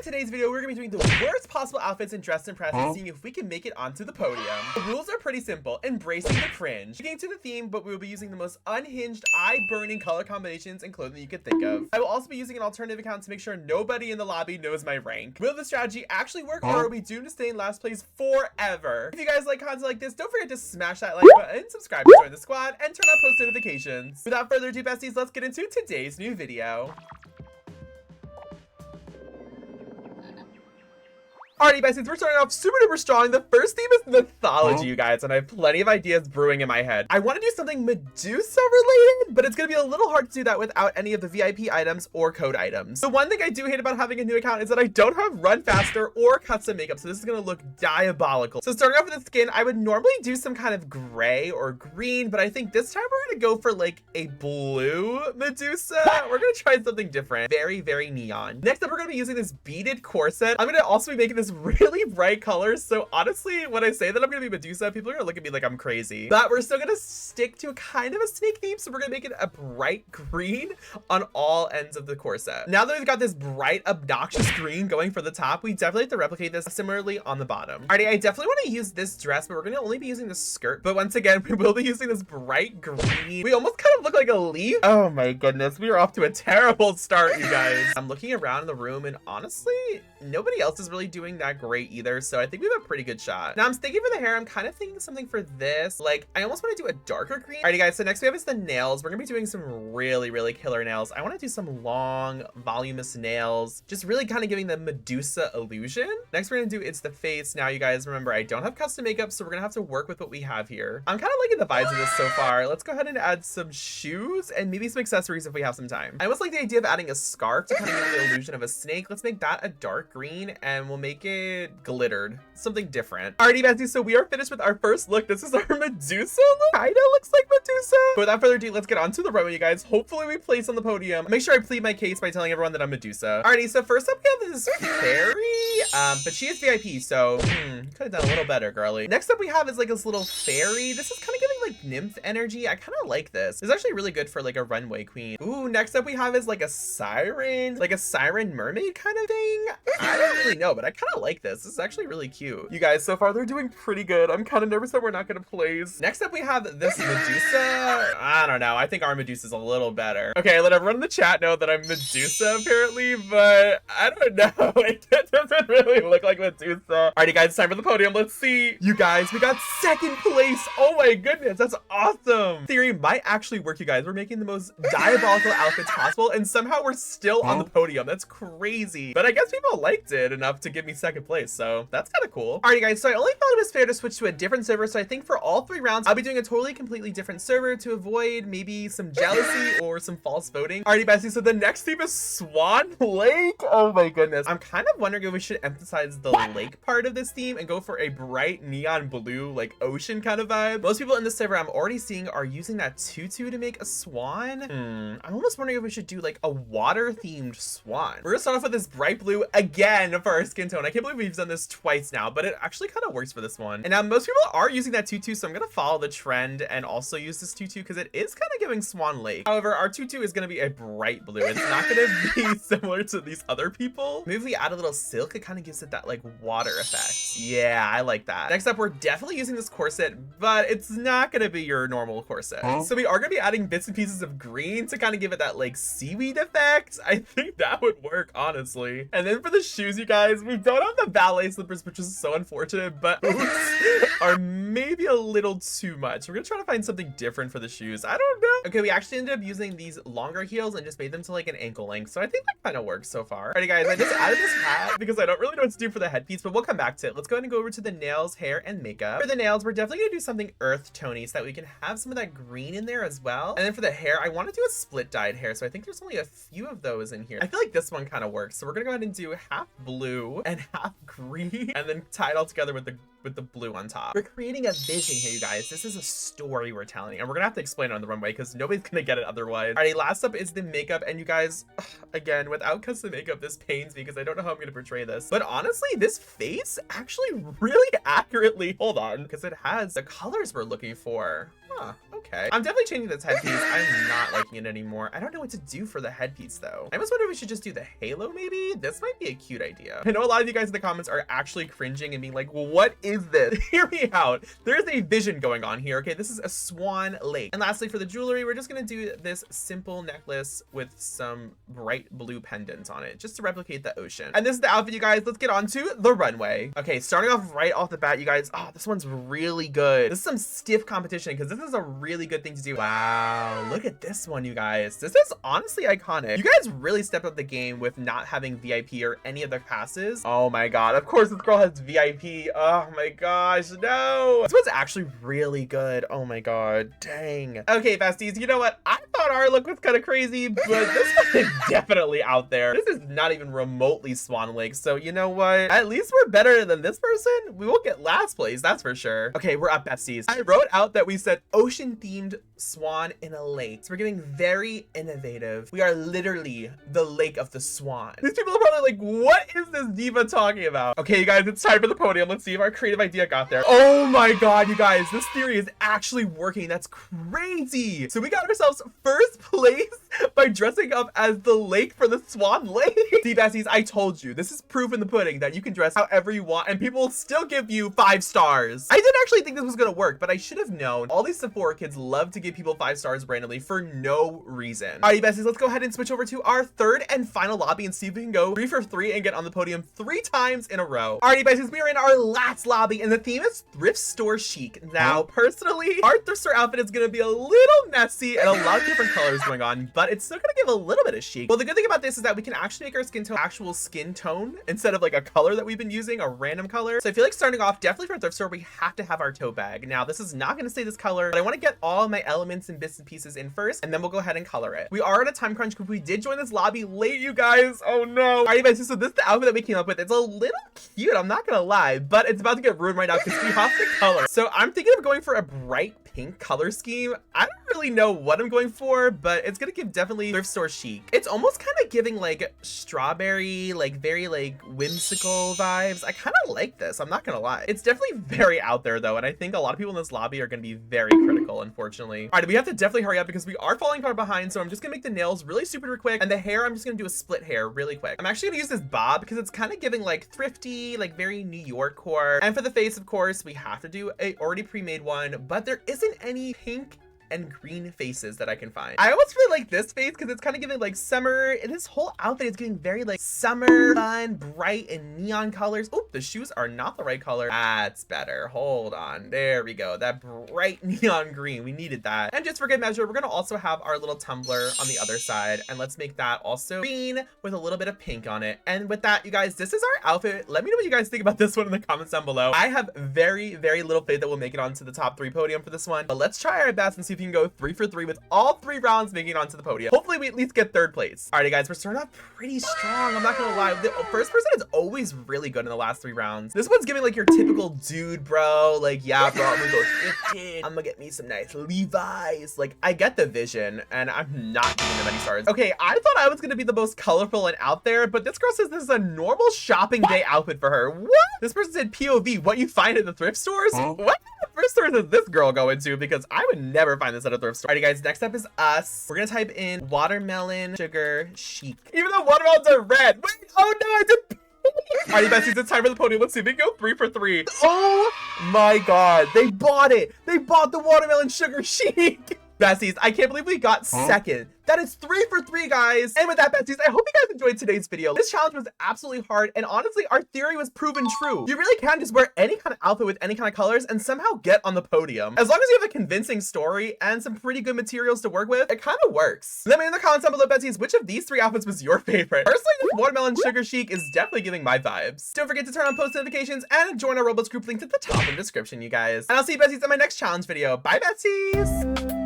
today's video, we're gonna be doing the worst possible outfits in Dress to Impress and seeing if we can make it onto the podium. The rules are pretty simple: embracing the cringe. Sticking to the theme, but we will be using the most unhinged, eye-burning color combinations and clothing you could think of. I will also be using an alternative account to make sure nobody in the lobby knows my rank. Will the strategy actually work, or are we doomed to stay in last place forever? If you guys like content like this, don't forget to smash that like button, subscribe to join the squad, and turn on post notifications. Without further ado, besties, let's get into today's new video. Alrighty, besties, we're starting off super duper strong. The first theme is mythology, you guys, and I have plenty of ideas brewing in my head. I want to do something Medusa related, but it's gonna be a little hard to do that without any of the VIP items or code items. The one thing I do hate about having a new account is that I don't have run faster or custom makeup, so this is gonna look diabolical. So starting off with the skin, I would normally do some kind of gray or green, but I think this time we're gonna go for like a blue Medusa. We're gonna try something different. Very, very neon. Next up, we're gonna be using this beaded corset. I'm gonna also be making this really bright colors, so honestly, when I say that I'm gonna be Medusa, people are gonna look at me like I'm crazy, but we're still gonna stick to kind of a snake theme, so we're gonna make it a bright green on all ends of the corset. Now that we've got this bright obnoxious green going for the top, we definitely have to replicate this similarly on the bottom. Alrighty, I definitely want to use this dress, but we're gonna only be using the skirt, but once again, we will be using this bright green. We almost kind of look like a leaf. Oh my goodness, we are off to a terrible start, you guys. I'm looking around the room, and honestly, nobody else is really doing that great either, so I think we have a pretty good shot. Now I'm thinking for the hair, I'm kind of thinking something for this, like I almost want to do a darker green. Alrighty guys, so next we have is the nails. We're gonna be doing some really killer nails. I want to do some long voluminous nails, just really kind of giving the Medusa illusion. Next we're gonna do it's the face. Now you guys remember, I don't have custom makeup, so we're gonna have to work with what we have here. I'm kind of liking the vibes of this so far. Let's go ahead and add some shoes and maybe some accessories if we have some time. I almost like the idea of adding a scarf to kind of give the illusion of a snake. Let's make that a dark green, and we'll make it glittered, something different. Alrighty, besties, so we are finished with our first look. This is our Medusa look. Kinda looks like Medusa. But without further ado, let's get on to the runway, you guys. Hopefully we place on the podium. Make sure I plead my case by telling everyone that I'm Medusa. Alrighty, so first up we have this fairy, but she is VIP, so could have done a little better, girly. Next up we have is like this little fairy. This is kind of giving like nymph energy. I kind of like this. It's actually really good for like a runway queen. Ooh, next up we have is like a siren mermaid kind of thing. I don't really know, but I kind of like this. This is actually really cute. You guys, so far they're doing pretty good. I'm kind of nervous that we're not gonna place. Next up we have this Medusa. I don't know. I think our Medusa's a little better. Okay, let everyone in the chat know that I'm Medusa apparently, but I don't know. It doesn't really look like Medusa. Alrighty guys, it's time for the podium. Let's see. You guys, we got second place. Oh my goodness, that's awesome. Theory might actually work, you guys. We're making the most diabolical outfits possible, and somehow we're still on the podium. That's crazy. But I guess people liked it enough to give me second place, so that's kind of cool. Alrighty guys, so I only thought it was fair to switch to a different server, so I think for all 3 rounds, I'll be doing a completely different server to avoid maybe some jealousy or some false voting. Alrighty, besties, so the next theme is Swan Lake. Oh my goodness. I'm kind of wondering if we should emphasize the lake part of this theme and go for a bright neon blue, like ocean kind of vibe. Most people in this server I'm already seeing are using that tutu to make a swan. I'm almost wondering if we should do like a water themed swan. We're gonna start off with this bright blue again for our skin tone. I can't believe we've done this twice now, but it actually kind of works for this one. And now most people are using that tutu, so I'm gonna follow the trend and also use this tutu because it is kind of giving Swan Lake. However, our tutu is gonna be a bright blue. It's not gonna be similar to these other people. Maybe if we add a little silk, it kind of gives it that like water effect. Yeah, I like that. Next up, we're definitely using this corset, but it's not gonna be your normal corset. So we are gonna be adding bits and pieces of green to kind of give it that like seaweed effect. I think that would work, honestly. And then for the shoes, you guys, we don't have the ballet slippers, which is so unfortunate, but are maybe a little too much. We're gonna try to find something different for the shoes. I don't know. Okay, we actually ended up using these longer heels and just made them to like an ankle length, so I think that kind of works so far. Alrighty guys, I just added this hat because I don't really know what to do for the headpiece, but we'll come back to it. Let's go ahead and go over to the nails, hair, and makeup. For the nails, we're definitely gonna do something earth tony so that we can have some of that green in there as well. And then for the hair, I want to do a split dyed hair, so I think there's only a few of those in here. I feel like this one kind of works, so we're gonna go ahead and do half blue and half green, and then tie it all together with the blue on top. We're creating a vision here, you guys. This is a story we're telling, and we're gonna have to explain it on the runway because nobody's gonna get it otherwise. Alrighty, last up is the makeup, and you guys, again, without custom makeup, this pains me because I don't know how I'm gonna portray this. But honestly, this face actually really accurately, hold on, because it has the colors we're looking for. Huh, okay. I'm definitely changing this headpiece. I'm not liking it anymore. I don't know what to do for the headpiece though. I almost wonder if we should just do the halo maybe? This might be a cute idea. I know a lot of you guys in the comments are actually cringing and being like, well, what is this? Hear me out. There's a vision going on here, okay? This is a Swan Lake. And lastly, for the jewelry, we're just gonna do this simple necklace with some bright blue pendants on it, just to replicate the ocean. And this is the outfit, you guys. Let's get on to the runway. Okay, starting off right off the bat, you guys. Oh, this one's really good. This is some stiff competition because this is a really good thing to do. Wow, look at this one, you guys. This is honestly iconic. You guys really stepped up the game with not having VIP or any of the passes. Oh my god, of course this girl has VIP. Oh my gosh, no. This one's actually really good. Oh my god, dang. Okay, besties, you know what? I thought our look was kind of crazy, but this one is definitely out there. This is not even remotely Swan Lake, so you know what? At least we're better than this person. We won't get last place, that's for sure. Okay, we're up, besties. I wrote out that we said ocean-themed swan in a lake. So we're getting very innovative. We are literally the lake of the swan. These people are probably like, what is this diva talking about? Okay, you guys, it's time for the podium. Let's see if our creative idea got there. Oh my god, you guys, this theory is actually working. That's crazy. So we got ourselves first place by dressing up as the lake for the Swan Lake. See, besties, I told you, this is proof in the pudding that you can dress however you want and people will still give you 5 stars. I didn't actually think this was gonna work, but I should have known. All these Sephora kids love to give people 5 stars randomly for no reason. Alrighty, besties, let's go ahead and switch over to our third and final lobby and see if we can go 3 for 3 and get on the podium 3 times in a row. Alrighty, besties, we are in our last lobby and the theme is thrift store chic. Now, personally, our thrift store outfit is gonna be a little messy and a lot of different colors going on, but it's still gonna give a little bit of chic. Well, the good thing about this is that we can actually make our skin tone actual skin tone instead of like a color that we've been using, a random color. So I feel like starting off, definitely for a thrift store, we have to have our tote bag. Now, this is not gonna stay this color, but I wanna get all my elements and bits and pieces in first, and then we'll go ahead and color it. We are at a time crunch because we did join this lobby late, you guys. Oh no. Alright, guys, so this is the outfit that we came up with. It's a little cute, I'm not gonna lie, but it's about to get ruined right now because we have to color. So I'm thinking of going for a bright pink color scheme. I don't really know what I'm going for, but it's gonna give definitely thrift store chic. It's almost kind of giving like strawberry, like very like whimsical vibes. I kind of like this, I'm not gonna lie. It's definitely very out there though, and I think a lot of people in this lobby are gonna be very critical, unfortunately. All right, we have to definitely hurry up because we are falling far behind, so I'm just gonna make the nails really super quick, and the hair, I'm just gonna do a split hair really quick. I'm actually gonna use this bob because it's kind of giving like thrifty, like very New York core. And for the face, of course, we have to do a already pre-made one, but there isn't any pink and green faces that I can find. I almost really like this face because it's kind of giving like summer, and this whole outfit is giving very like summer, fun, bright, and neon colors. Oh, the shoes are not the right color. That's better. Hold on. There we go. That bright neon green. We needed that. And just for good measure, we're going to also have our little tumbler on the other side, and let's make that also green with a little bit of pink on it. And with that, you guys, this is our outfit. Let me know what you guys think about this one in the comments down below. I have very, very little faith that we'll make it onto the top 3 podium for this one, but let's try our best and see if we can go 3 for 3 with all 3 rounds making it onto the podium. Hopefully we at least get 3rd place. Alrighty, guys, we're starting off pretty strong. I'm not gonna lie. The first person is always really good in the last 3 rounds. This one's giving like your typical dude, bro. Like, yeah, bro, I'm gonna go thrifted. I'm gonna get me some nice Levi's. Like, I get the vision, and I'm not giving them any stars. Okay, I thought I was gonna be the most colorful and out there, but this girl says this is a normal shopping day outfit for her. What? This person said POV, what you find in the thrift stores? What thrift stores does this girl go into? Because I would never find this at a thrift store. Alrighty, guys, next up is us. We're gonna type in watermelon sugar chic. Even though watermelons are red. Wait, oh no, I did. Alrighty, besties, it's time for the podium. Let's see if we can go 3 for 3. Oh my god, they bought it. They bought the watermelon sugar chic. Besties, I can't believe we got second. That is 3 for 3, guys. And with that, besties, I hope you guys enjoyed today's video. This challenge was absolutely hard, and honestly, our theory was proven true. You really can just wear any kind of outfit with any kind of colors and somehow get on the podium. As long as you have a convincing story and some pretty good materials to work with, it kind of works. Let me know in the comments down below, besties, which of these 3 outfits was your favorite? Personally, this watermelon sugar chic is definitely giving my vibes. Don't forget to turn on post notifications and join our Roblox group linked at the top in the description, you guys. And I'll see you, besties, in my next challenge video. Bye, besties!